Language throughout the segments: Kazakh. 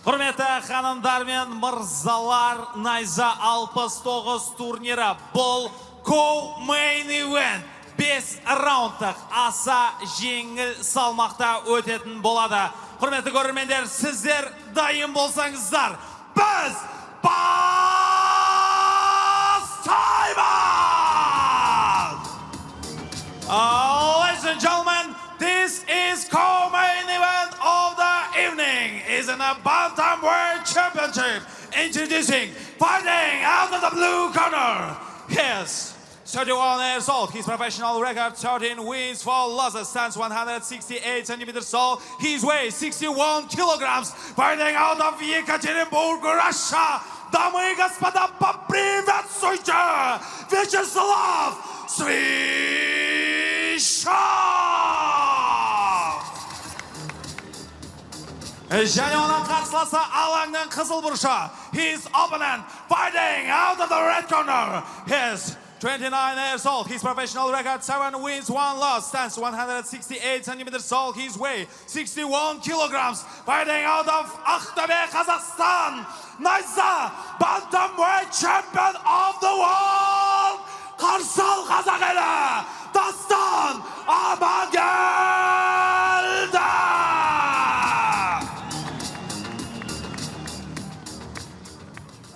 Құрметті ханымдар мен мырзалар, Найза 69 турнирі. Бұл Co-Main Event 5 раундтық аса жеңіл салмақта өтетін болады. Құрметті көрермендер, сіздер дайын болсаңыздар, біз бастаймыз! Ladies and gentlemen, this is Co-Main Event of the evening. Is in a Bantamweight Championship. Introducing, fighting out of the blue corner. Yes, 31 years old. His professional record 13 wins, 4 losses. Stands 168 centimeters tall. His weight 61 kilograms. Fighting out of Yekaterinburg, Russia. Дамы и господа, поприветствуйте Вячеслав Свищев! Және оның қарсыласы алаңның қызыл бұрышы. His opponent fighting out of the red corner. His 29 years old. His professional record 7 wins, 1 loss. Stands 168 centimeters tall. His weight 61 kilograms. Fighting out of Ақтөбе, Kazakhstan. Найза Bantamweight Champion of the World. Қарсал қазақ елі Дастан Амангелді.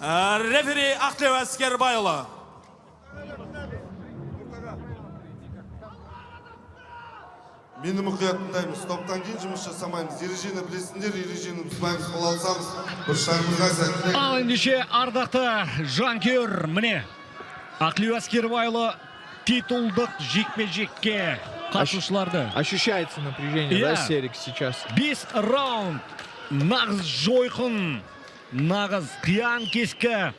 Рефери Ақтілеу Әскербайұлы. Мені мұқият тыңдаймыз. Топтан кейін жұмыс жасамаймыз. Ережені білесіңдер, ережені бұзбаймыз. Қол алсамыз, бір шағымызға сәттілік. Ал ендеше ардақты жанкүйер, міне Ақтілеу Әскербайұлы титулдық жекпе-жекке қатысушыларды. Ощущается напряжение, да, Серик, сейчас? 5 раунд, нағыз жойқын, нағыз қиян кескі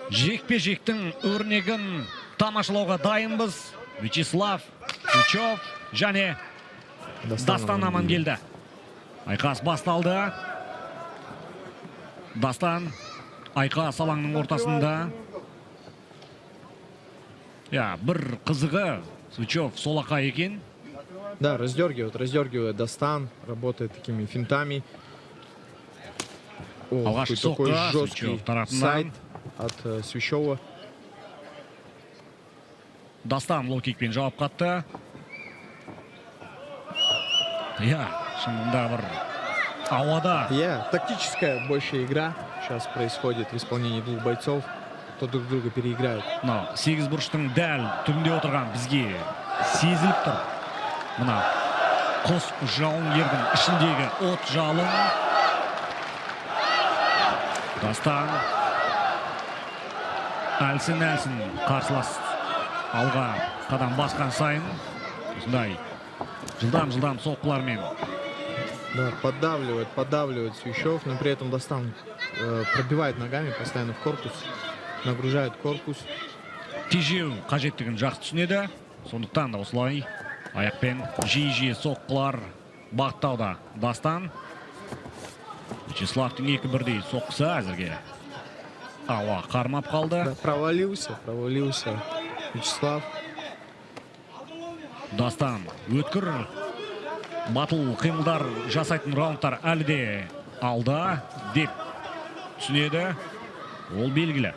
жекпе-жектің өрнегін тамашалауға дайынбыз. Вячеслав Свищев және Дастан Амангелді. Айқас басталды. Дастан айқас алаңның ортасында. Бір қызығы Свищев солақа екен. Да, раздергивает Дастан, работает такими финтами. Алғашқы Такой соққы жесткий Свищев тарапынан. сайт от Свищева. Дастан лоу-кикпен жауап қатты. Шынында бір ауада. Тактическая больше игра сейчас происходит в исполнении двух бойцов, кто друг друга переиграет. Сегіз бұрыштың дәл түбінде отырған бізге сезіліп тұр. Мына қос жауынгердің ішіндегі от жалын. Дастан әлсін қарсылас алға қадам басқан сайын осындай жылдам соққылармен. Да, поддавливает Свищев, но при этом Дастан пробивает ногами постоянно в корпус, нагружает корпус. Тежеу қажеттігін жақсы түсінеді. Сондықтан да осылай аяқпен жиі соққылар бағыттауда Дастан. Вячеславтың 2-1 соққысы әзірге ауа қармап қалды. Да, провалился Вячеслав. Дастан өткір батыл қимылдар жасайтын раундтар әлі де алда деп түсінеді. Ол белгілі.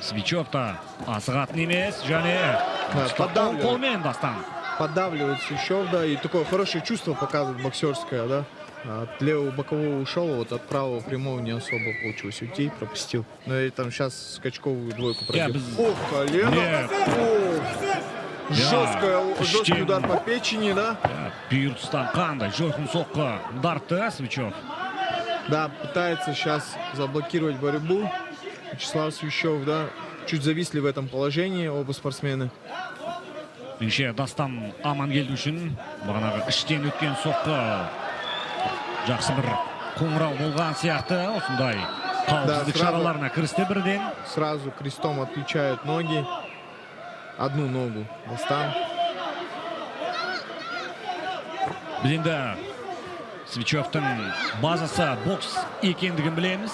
Свищев та асығатын емес, және қолмен Дастан. Поддавливает Свищев, да, и такое хорошее чувство показывает боксерское, да. От левого бокового ушел, вот от правого прямого не особо получилось уйти, пропустил. Но и там сейчас скачковую двойку пройдет. Колено! Жесткий удар по печени, да? Пирстан қандай жойқын соққы дарты Свищев. Да, пытается сейчас заблокировать борьбу. Вячеслав Свищев, да, чуть зависли в этом положении оба спортсмены. Менше Дастан Амангелді үшін бағанағы іштен өткен соққы жақсы бір қоңырау болған сияқты. Осындай қауіпсіздік шараларына кірісті бірден. Сразу крестом отключают ноги. Одну ногу Дастан. Біз енді Свищевтің базасы бокс екендігін білеміз.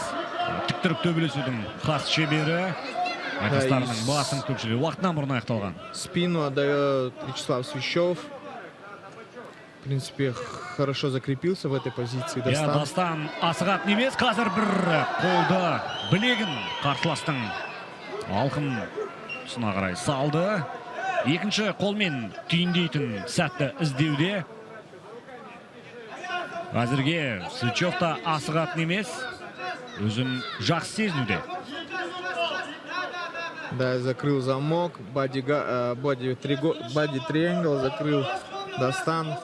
Тіктіріп төбелесудің хас шебері. Айқастарының басын көпшілігі уақытынан бұрын аяқталған. Спину отдает Вячеслав Свищев. В принципе, хорошо закрепился в этой позиции. Я Дастан асығат немес, қазір бір қолды білегін қарсыластың алқын тұсына қарай салды. Екінші қолмен түйіндейтін сәтті іздеуде. Әзірге Свечев та асығат немес, өзін жақсы сезінуде. Да, закрыл замок, боди триангл закрыл. Дастан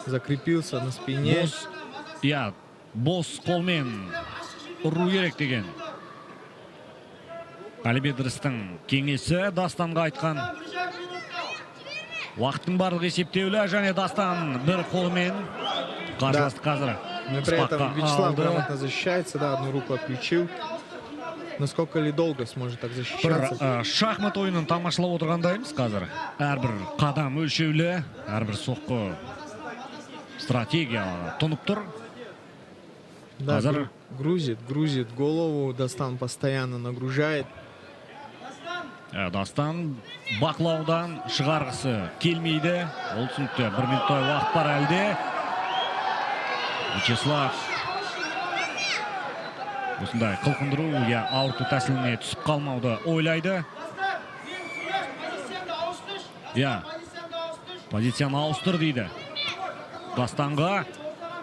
закрепился на спине. Бос қолмен ұру керек деген Алибедрістің кеңесі Дастанға айтқан. Уақыттың барлық есептеулі, және Дастан бір қолмен қарсыласты қазір. Но при этом Вячеслав грамотно защищается, да, одну руку отключил. Насколько ли долго сможет так защищаться? Шахмат ойынын тамашалап отырғандаймыз қазір. Әрбір қадам өлшеулі, әрбір соққы стратегия тұнып тұр. Да, грузит голову, Дастан постоянно нагружает. Дастан бақылаудан шығарғысы келмейді. Ол түсінікті, 1 минуттай уақыт бар әлде. Вячеслав осындай қылқындыру, ауырту тәсіліне түсіп қалмауды ойлайды. Позицияны ауыстыр дейді. Дастанға.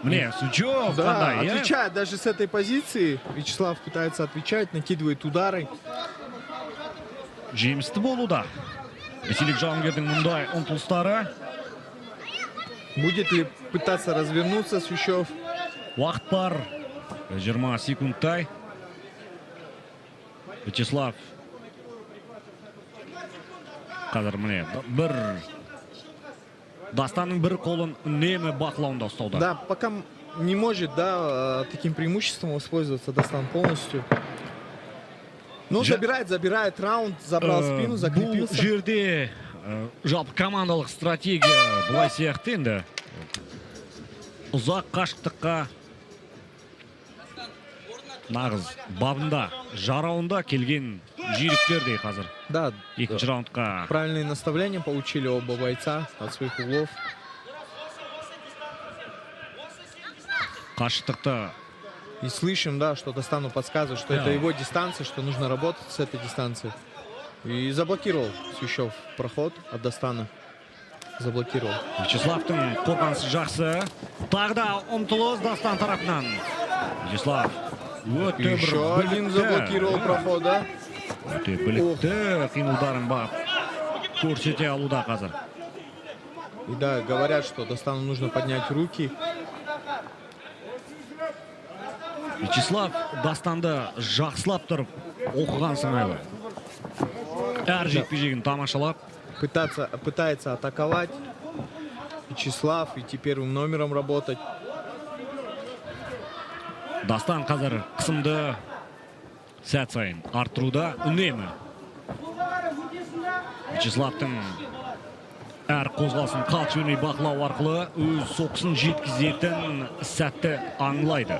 Міне, Свечев қандай, отвечает даже с этой позиции. Вячеслав пытается отвечать, накидывает удары. Жемісті болуда. Ресейлік жауынгердің мұндай ұмтылыстары. Будет ли пытаться развернуться Свечев? Уақыт бар. 20 секундтай. Вячеслав. Қазір міне Дастанның бір қолын үнемі бақылауында ұстауда. Да, пока не может, да, таким преимуществом воспользоваться Дастан полностью. Ну, забирает раунд, забрал спину, закрепился. Бұл жерде жалпы командалық стратегия бұлай сияқты енді. Ұзақ қашықтыққа нағыз бабында, жарауында келген жүйріктердей қазір. Да, екінші раундқа. Правильные наставления получили оба бойца от своих углов. Қашықтықты. И слышим, да, что Дастану подсказывает, что это его дистанция, что нужно работать с этой дистанции. И заблокировал Свечев проход от Дастана. Заблокировал. Вячеславтың қорғанысы жақсы. Тағда ұмтылыс Дастан тарапынан. Вячеслав. Еще один заблокировал проход, да? Өте білікті қимылдарын бап көрсете алуда қазір. И да, говорят, что Дастану нужно поднять руки. Вячеслав Дастанды жақсылап тұрып оқыған сыңайлы. Әр жекпе-жегін тамашалап. Пытается атаковать Вячеслав, идти первым номером работать. Дастан қазір қысымды сәт сайын арттыруда үнемі. Вячеславтың әр қозғалысын қалт жөней бақылау арқылы өз соққысын жеткізетін сәтті аңлайды.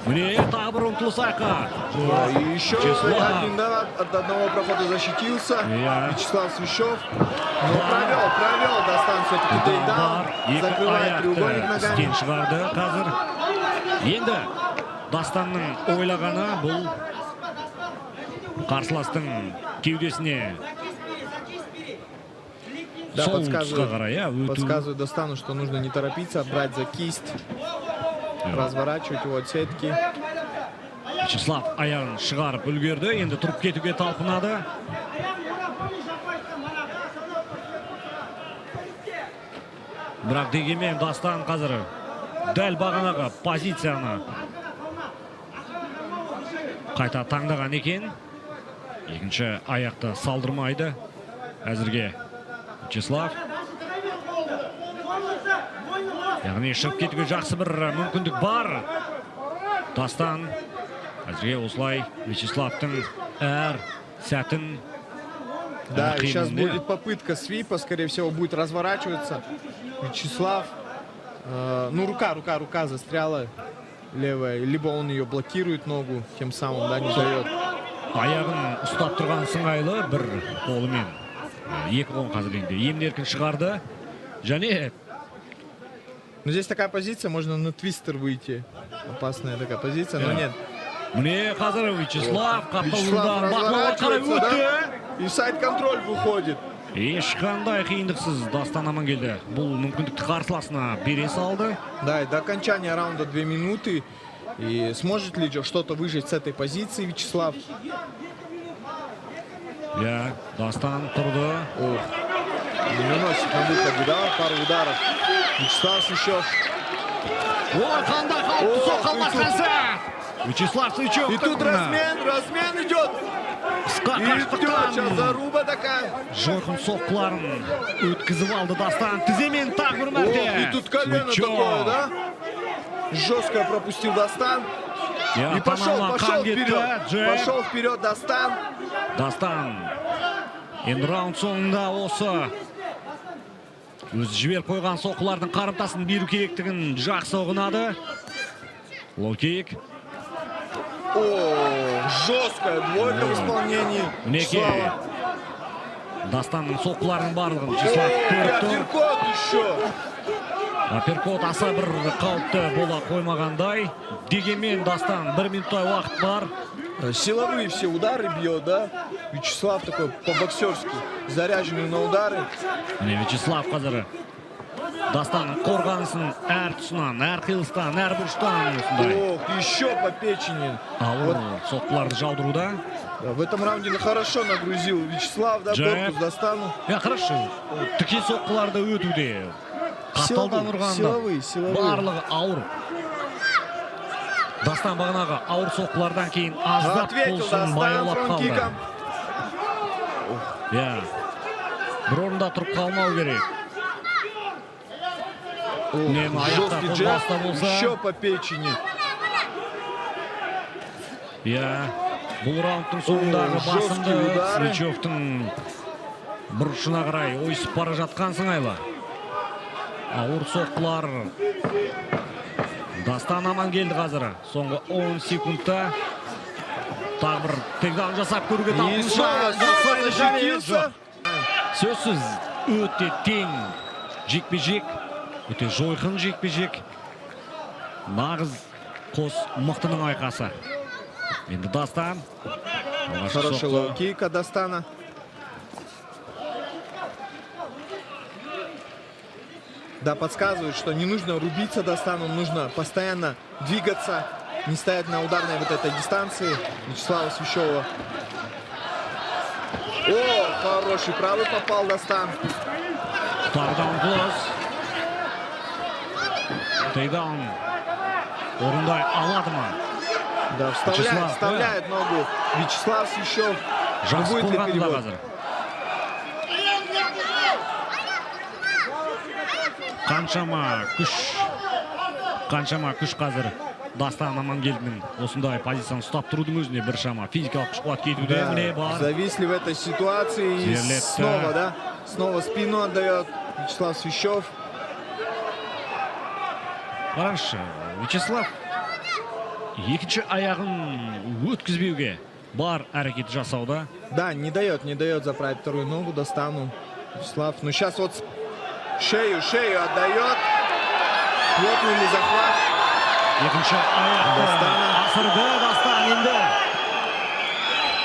Міне тағы бір ұмтылыс айқас. И еще один, да, от одного прохода защитился. Вячеслав Свечев. Но провел Дастан все-таки тейкдаун. Закрывает треугольник ногами. Істен шығарды қазір. Енді Дастанның ойлағаны бұл қарсыластың кеудесіне да, сол тұсқа қарай. Подсказывает Дастану, что нужно не торопиться, брать за кисть, разворачивать его от сетки. Вячеслав аяғын шығарып үлгерді, енді тұрып кетуге талпынады. Бірақ дегенмен Дастан қазір дәл бағанағы позицияны қайта таңдаған екен. Екінші аяқты салдырмайды әзірге Вячеслав. Яғни шығып кетуге жақсы бір мүмкіндік бар. Дастан әзірге осылай Вячеславтың әр сәтін. Да, сейчас будет попытка свипа, скорее всего, будет разворачиваться. Вячеслав, ну рука застряла левая, либо он ее блокирует ногу, тем самым, да, не дает. Аяғын ұстап тұрған сыңайлы бір қолымен. Екі қолын қазір енді емін-еркін шығарды. Және Но здесь такая позиция, можно на твистер выйти. Опасная такая позиция, но нет. Міне қазір Вячеслав Вячеслав қапталудан бақылауға қарай разворачивается, өтті. да? И сайд-контроль выходит. Ешқандай қиындықсыз Дастан Амангелді бұл мүмкіндікті қарсыласына бере салды. Да, и до окончания раунда 2 минуты. И сможет ли что-то выжить с этой позиции Вячеслав? Я, Дастан тұрды. Ох, не наносит на выходе, да? Пару ударов. Вячеслав Свищев. Ой, қандай қауіпті Ох, соққан и тут- басқасы. Вячеслав Свищев. И тут размен идет. Идет сейчас заруба такая. Жойқын соққыларын өткізіп алды Дастан. Тіземен тағы бір Ох, мәрте. и тут колено Свищев. такое, да? Жестко пропустил Дастан. Я, И пошел тамамлан қан кетті. вперед. Джеб. Пошел вперед Дастан. Дастан. Енді раунд соңында осы өзі жіберіп қойған соққылардың қарымтасын беру керектігін жақсы ұғынады. Лоу-кик. О, жесткая двойка в исполнении Мінекей. Вячеслава. Дастанның соққыларының барлығын Вячеслав көріп тұр. Апперкот еще. Апперкот аса бір қауіпті бола қоймағандай. Дегенмен Дастан 1 минуттай уақыт бар. Силовые все удары бьет, да? Вячеслав такой по-боксерски заряженный на удары. Міне Вячеслав қазір Дастанның қорғанысын әр тұсынан, әр қиылыстан, әр бұрыштан осындай. Ох, еще по печени. Ауыр соққыларды жаудыруда. Да, в этом раунде хорошо нагрузил Вячеслав, да, Джеб. корпус Дастану. Хорошо. Тіке соққыларды өтуде. Қапталдан ұрғанда силовые. барлығы ауыр. Дастан бағанағы ауыр соққылардан кейін аздап Ответил болсын Дастан баяулап қалды. фронт-киком. Бір орында тұрып қалмау керек. Нем аяқта Жесткий джеб, қолбаста болса. еще по печени. Бұл раундтың соңындағы О, жесткие басымды удары. Свищевтің бұрышына қарай ойысып бара жатқан сыңайлы. Ауыр соққылар. Дастан Амангелді қазір. Соңғы 10 секундта тағы бір тейкдаун жасап көруге И снова защитился. Сөзсіз өте тең жекпе-жек. Өте жойқын жекпе-жек. Нағыз қос мықтының айқасы. Енді Дастан. Хороший лоу-кик от Дастана. Да, подсказывают, что не нужно рубиться Дастану, нужно постоянно двигаться, не стоять на ударной вот этой дистанции Вячеслава Свищева. О, хороший правый попал Дастан. Тардан плюс. Тейдаун. Орындай алады ма? Да, вставляет ногу Вячеслав Свищев. Жақсы Будет ли қорғанды да перевод? қазір. Қаншама күш қазір Дастан Амангелдінің осындай позицияны ұстап тұрудың өзіне біршама физикалық күш қуат кетуде. Да, Міне бар. зависли в этой ситуации и Зерлетті. снова, да? Снова спину отдает Вячеслав Свищев. Қараңызшы, Вячеслав екінші аяғын өткізбеуге бар әрекет жасауда. Да, не дает заправить вторую ногу Дастану Вячеслав. Ну сейчас вот шею отдает. Плотный ли захват? Екінші аяқты асырды Дастан енді.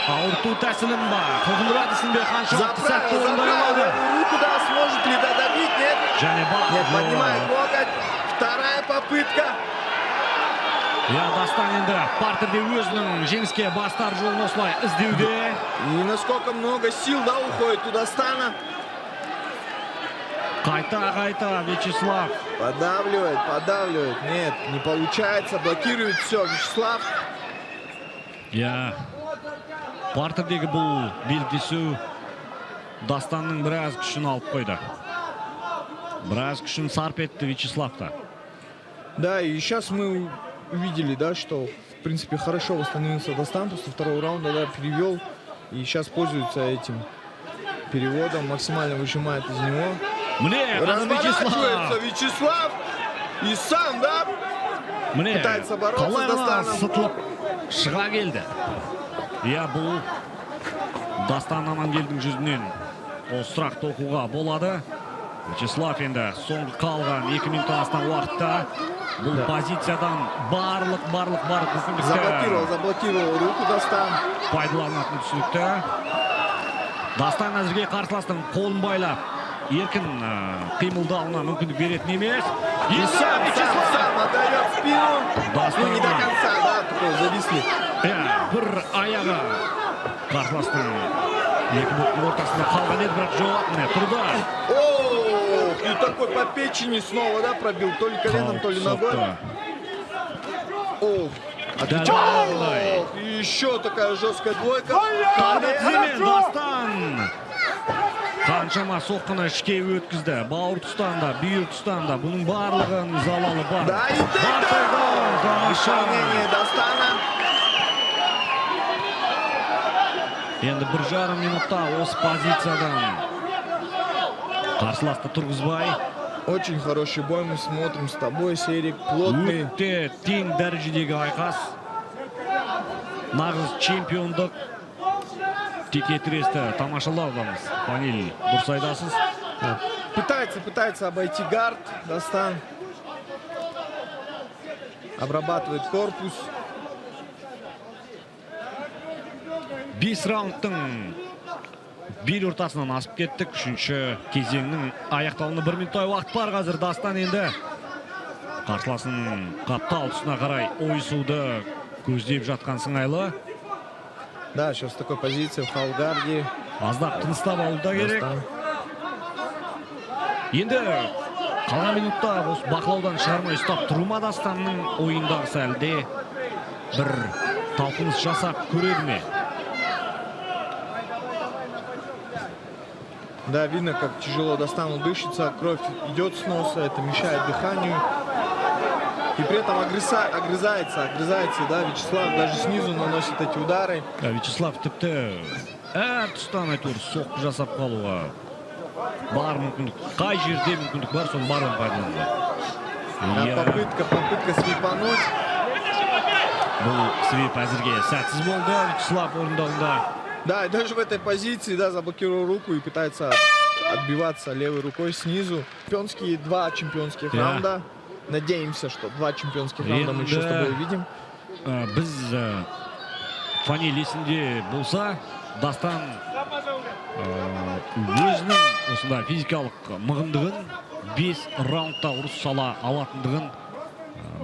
Ауырту тәсілім ба? Қылғындырадысын бе қаншалықты сәтті орындай алады? Заправил руку, да, сможет ли додавить? Нет. Және бар. Нет, поднимает локоть. Вторая попытка. Дастан енді партерде өзінің жеңіске бастар жолын осылай іздеуде. И насколько много сил, да, уходит у Дастана. Қайта Вячеслав. Подавливает. Нет, не получается. Блокирует все Вячеслав. Партердегі бұл белдесу Дастанның біраз күшін алып қойды. Біраз күшін сарп етті Вячеславта. Да, и сейчас мы увидели, да, что, в принципе, хорошо восстановился Дастан после второго раунда, да, перевел. И сейчас пользуется этим переводом, максимально выжимает из него. Разворачивается Вячеслав. И сам, да, пытается бороться с Дастаном. Сытылып шыға келді. Бұл Дастан Амангелдің жүзінен ол сұрақты оқуға болады. Вячеслав енді соңғы қалған 2 минуттан астам уақытта бұл позициядан барлық мүмкіндікті Заблокировал руку Дастан. пайдаланатын түсінікті. Дастан әзірге қарсыластың қолын байлап, еркін қимылдауына мүмкіндік беретін емес. Сам отдает спину. Ну, не до конца, да, такой зависли. Бір аяғы қарсыластың екі бұқтың ортасында қалған еді, бірақ жоқ, тұрды. Ох, и такой по печени снова, да, пробил. То ли коленом, то ли ногой. Ох, отвечал. И еще такая жесткая двойка. Дастан қаншама соққыны ішке өткізді. Бауыр тұстанда, бүйір тұстанда. Бұның барлығын залалы бар. Да, и ты Исполнение Дастана. Енді 1,5 минутта осы позициядан қарсыласты тұрғызбай. Очень хороший бой мы смотрим с тобой, Серик. Плотный. Өте тең дәрежедегі айқас. Нағыз чемпиондық текетіресті тамашалаудамыз. Фаниль, дұрыс айтасыз. Пытается обойти гард. Дастан обрабатывает корпус. 5 раундтың бел ортасынан асып кеттік. Үшінші кезеңнің аяқталуына 1 минуттай уақыт бар. Қазір Дастан енді қарсыласын қаптал тұсына қарай ойысуды көздеп жатқан сыңайлы. Да, сейчас в такой позиции в халгарде. Аздап тыныстап алуда керек. Енді қалған минутта осы бақылаудан шығармай ұстап тұру ма Дастанның ойындағысы әлде бір талпыныс жасап көреді ме? Да, видно, как тяжело Достану дышится, кровь идет с носа, это мешает дыханию. И при этом огрызается, да, Вячеслав даже снизу наносит эти удары. Вячеслав тіпті тұстан әйтеуір соққы жасап қалуға бар мүмкіндік. Қай жерде мүмкіндік бар, соның барын пайдаланды. Попытка свипануть. Бұл свип әзірге сәтсіз болды Вячеслав орындауында. Да, и даже в этой позиции, да, заблокировал руку и пытается отбиваться левой рукой снизу. Два чемпионских раунда. Надеемся, что 2 чемпионских раунда мы еще с тобой увидим. Біз Фаниль есінде болса, Дастан өзінің осында физикалық мығындығын 5 раундта ұрыс сала алатындығын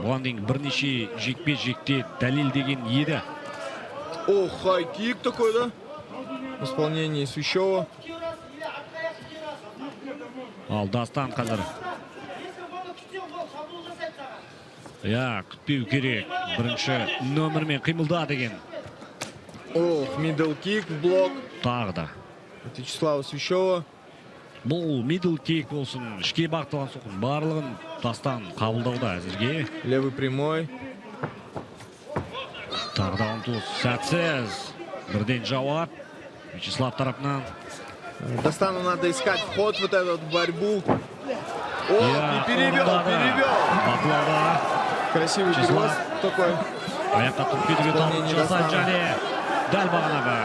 бұған дейін бірнеше жекпе-жекте дәлелдеген еді. Ох, хай-кик такой, да? В исполнении Свящева. Ал Дастан қазір күтпеу керек. Бірінші нөмірмен қимылда деген. Ох, мидл-кик, блок. Тағы да. От Вячеслава Свящева. Бұл мидл-кик болсын, ішке бағытталған соққының барлығын Дастан қабылдауда әзірге. Левый прямой. Тағы да ұмтылыс сәтсіз. Бірден жауап Вячеслав тарапынан. Достану надо искать вход вот этот в борьбу. О, и перевел. Бақылауда. Красивый перевоз такой. Аяққа тұрып кетуге талпыныс жасады және дәл бағанағы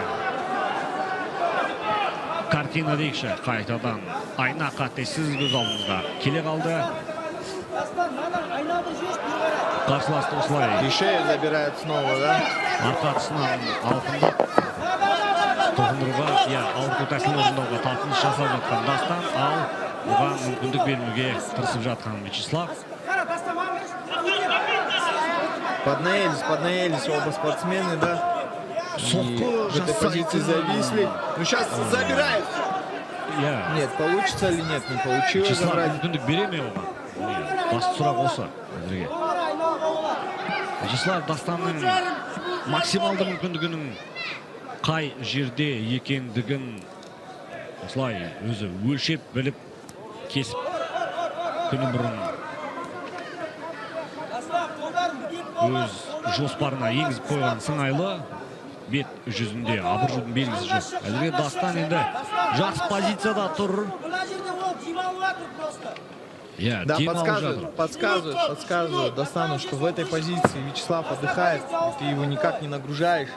картина дейікші. Қайтадан айна қатесіз көз алдымызға келе қалды. Қарсыласты осылай. И шею забирает снова, да? Арқа тұсынан алқындап тоғындыруға, ауырту тәсілін орындауға талпыныс жасап жатқан Дастан, ал бұған мүмкіндік бермеуге тырысып жатқан Вячеслав. Поднаелись оба спортсмены, да? Соққы в этой позиции зависли. Ну сейчас забирает. Нет, получится или нет, не получилось. Вячеслав мүмкіндік бере ме оған? Басты сұрақ осы әзірге. Вячеслав Дастанның максималды мүмкіндігінің қай жерде екендігін осылай өзі өлшеп біліп кесіп күні бұрын өз жоспарына енгізіп қойған сыңайлы. Бет жүзінде абыржудың белгісі жоқ. Әзірге Дастан енді жақсы позицияда тұр. Да, подсказывают Достану, что в этой позиции Вячеслав отдыхает, и ты его никак не нагружаешь,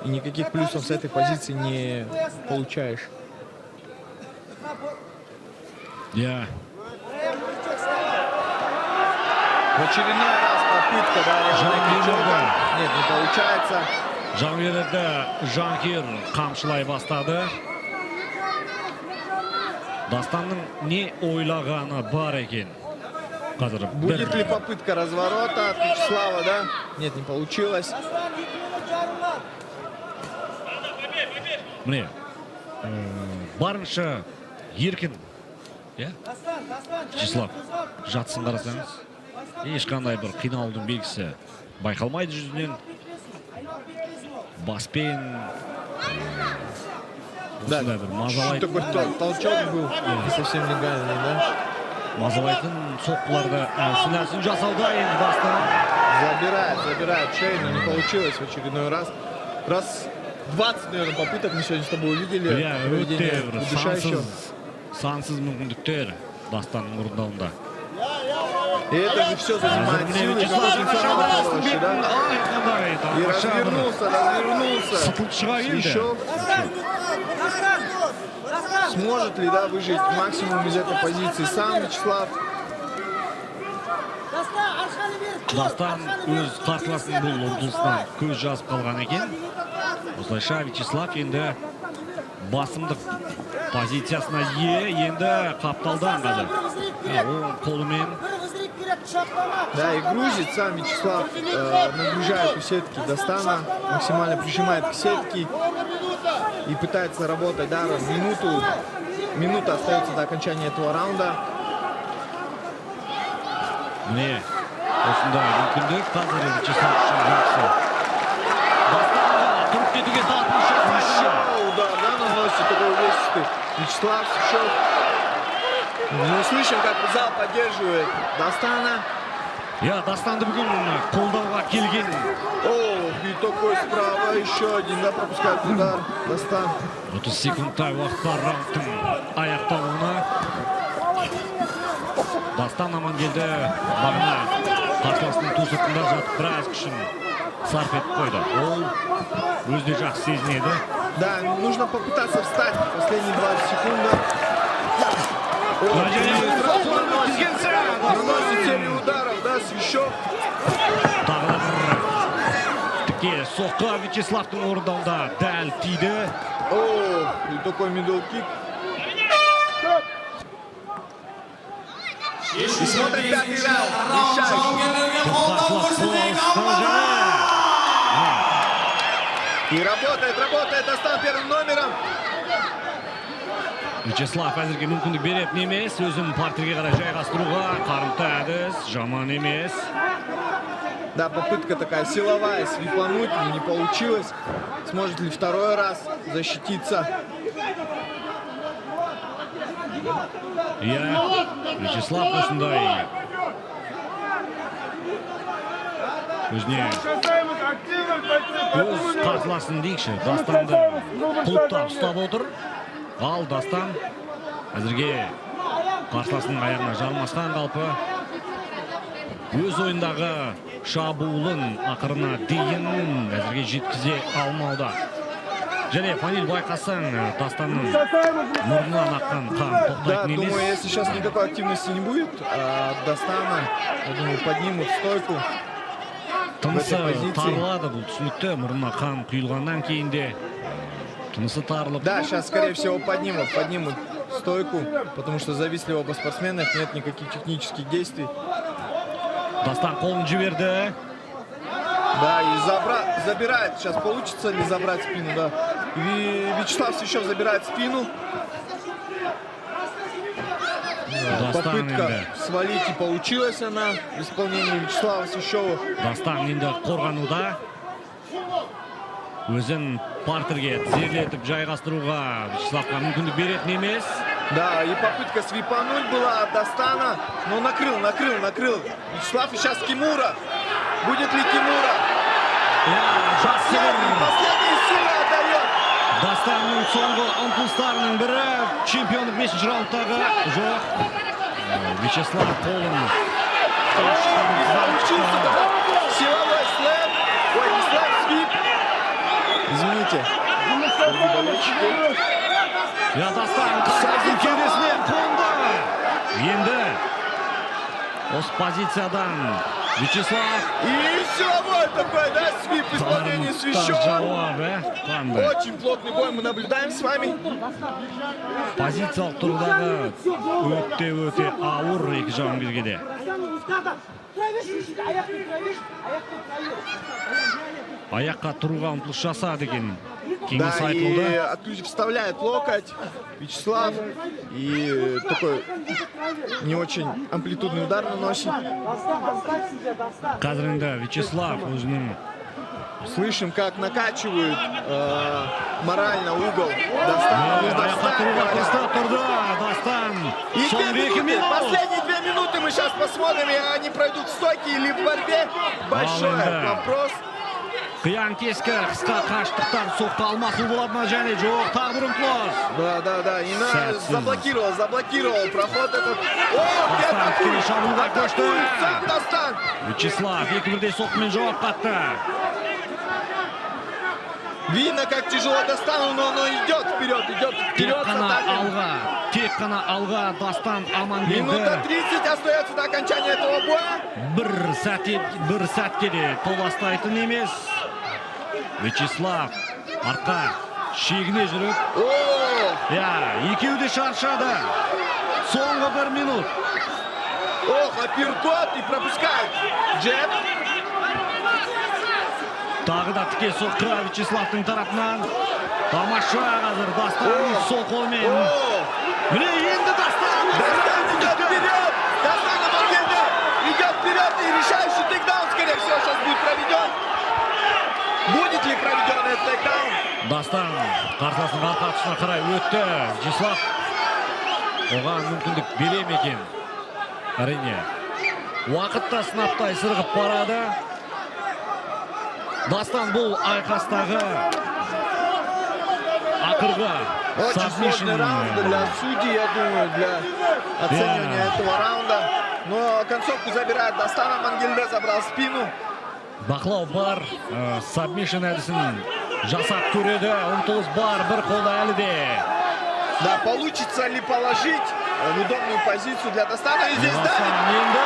и никаких плюсов с этой позиции не получаешь. Я. В очередной раз попытка, да, Жанкир, да. Нет, не получается. Жангирді Жанкир қамшылай бастады. Дастанның не ойлағаны бар екен. Қазір Будет ли попытка разворота от Вячеслава, да? Нет, не получилось. Міне, барынша еркін. Вячеслав, жатсын қарасаңыз. Ешқандай бір қиналудың белгісі байқалмайды жүзінен. Баспен Да, осындай бір мазалайтын. такой толчок был, не совсем легальный, да? Мазалайтын соққыларды әлсін жасауда енді Дастан. Забирает шею, но не получилось в очередной раз. Раз 20, наверное, попыток мы сегодня с тобой увидели. Өте бір удушающего. сансыз мүмкіндіктер Дастанның орындауында. И это же все занимает силы, потенциал хороший, да? И развернулся. Сытылып шыға келді. Еще сможет ли, да, выжить максимум из этой позиции сам Вячеслав? Дастан өз қарсыласының бұл ұмтылысынан көз жазып қалған екен. Осылайша Вячеслав енді басымдық позициясына енді қапталдан қазір. Оң қолымен. Да, и грузит сам Вячеслав, нагружает у сетки Дастана, максимально прижимает к сетке и пытается работать, да, минута остается до окончания этого раунда. Міне, осындай мүмкіндік қазір Вячеслав үшін жақсы. Дастанға тұрып кетуге талпыныс Еще жасайды. удар, да, наносит такой увесистый. Вячеслав еще. Мы слышим, как зал поддерживает Дастана. Дастанды бүгін қолдауға келген. О, и такой справа еще один, да, пропускает удар. Дастан. 30 секундтай уақытта раундтың аяқталуына. Дастан аман келді. Бағына қарсыласының ту сыртында жатып біраз күшін сарп етіп қойды. Ол өзде жақсы сезінеді. Да, нужно попытаться встать последние 20 секунд. Наносит серию ударов, да, Свящев. Тағы бір тіке соққы Вячеславтың орындауында дәл тиді. О, и такой мидл-кик. И смотрим пятый раунд. И работает Дастан первым номером. Вячеслав әзірге мүмкіндік беретін емес, өзін партерге қарай жайғастыруға қарымта әдіс, жаман емес. Да, попытка такая силовая, свипануть, но не получилось. Сможет ли второй раз защититься? Вячеслав осындай өзіне өз қарсыласын дейікші, Дастанды құлыптап ұстап отыр. Ал Дастан әзірге қарсыласының аяғына жармасқан қалпы. Өз ойындағы шабуылын ақырына дейін әзірге жеткізе алмауда. Және Фаниль байқасаң, Дастанның мұрнынан аққан қан Да, тоқтайтын емес. думаю, если сейчас никакой активности не будет, Дастана, я думаю, поднимут стойку. Тынысы тарылады, бұл түсінікті. Мұрнына қан құйылғаннан кейін де тынысы тарылып. Да, сейчас, скорее всего, поднимут стойку, потому что зависли оба спортсменов, нет никаких технических действий. Дастан қолын жіберді. Да, и забирает. Сейчас получится ли забрать спину, да. И Вячеслав Свящев забирает спину. Попытка свалить, и получилась она в исполнении Вячеслава Свящева. Дастан енді қорғануда. Өзін партерге тізерлетіп жайғастыруға Вячеславқа мүмкіндік беретін емес. Да, и попытка свипануть была от Дастана, но накрыл. Вячеслав и сейчас Кимура. Будет ли Кимура? Последние силы отдает. Дастанның соңғы ұмтылыстарының бірі чемпиондық 5-ші раундтағы жоқ. Вячеслав қолын Силовой слэм. Ой, не слэм, свип. Извините. Дастан қарсыласының кеудесінен қонды. Өз позициядан Вячеслав. И силовой такой, да, свип в исполнении Свящева. Жауап, қандай. Очень плотный бой мы наблюдаем с вами. Позициялық тұрғыдағы өте ауыр екі жауынгерге. Аяққа тұруға ұмтылыс жасады екен. Кеңес Да, и айтылды. вставляет локоть Вячеслав. И такой не очень амплитудный удар наносит. Қазір енді Вячеслав өзінің Слышим, как накачивают морально угол. Достан, аяққа тұруға тырысты тұрды. Дастан. И 2 Соңғы 2 минуты, минут. последние 2 минуты мы сейчас посмотрим, и они пройдут в стойке или в борьбе. Большой Алында. вопрос. Қиян кескі қысқа қашықтықтан соққы алмасу болады ма және жоқ, тағы бір ұмтылыс. Да. И Сәтсіз. заблокировал проход этот. О, где Дастан атакует? тікелей шабуылға көшті. Атакует сам Дастан. Вячеслав 2-1 соққымен жауап қатты. Видно, как тяжело Достану, но он идет вперед Тек с атакой. қана алға Дастан аман Минута келді. 30 остается до окончания этого боя. Бір сәтке де толастайтын емес. Вячеслав арқа шегіне жүріп. Екеуі де шаршады. Соңғы 1 минут. Апперкот и пропускает. Джеб. Тағы да тіке соққы Вячеславтың тарапынан. Тамаша қазір Дастан сол қолмен. Міне енді Дастан. Дастан идет вперед. Дастан Амангелді идет вперед. И решающий тейкдаун, скорее всего, сейчас будет проведен. Будет ли проведен этот тейкдаун? Дастан қарсыласының арқа тұсына қарай өтті. Вячеслав оған мүмкіндік бере ме екен? Әрине. Уақытта сынаптай сырғып барады. Дастан бұл айқастағы ақырғы Очень сложный раунд для судей, я думаю, для оценивания этого раунда. Но концовку забирает Дастан Амангелді, забрал спину. Бақылау бар, сабмишн әдісін жасап көреді. Ұмтылыс бар, бір қолда әлі де. Да, получится ли положить в удобную позицию для Дастана? И здесь Дастан да. енді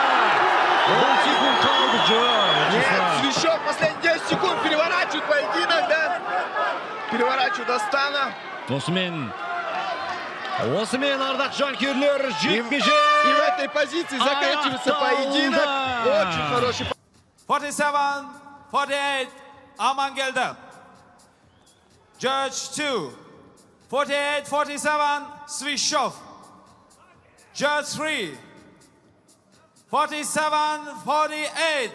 10 секунд қалды. Нет, Свящев последние 10 секунд переворачивает поединок, да? Переворачивает Дастана. Осымен ардақ жанкерлер И в этой позиции заканчивается поединок. Очень хороший 47-48, Amangelde. Judge 2, 48-47, Svishov. Judge 3, 47-48.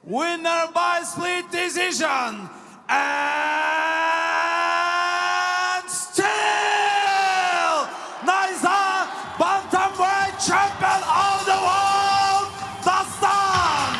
Winner by split decision. And still, Nisa bantamweight champion of the world, Dastan.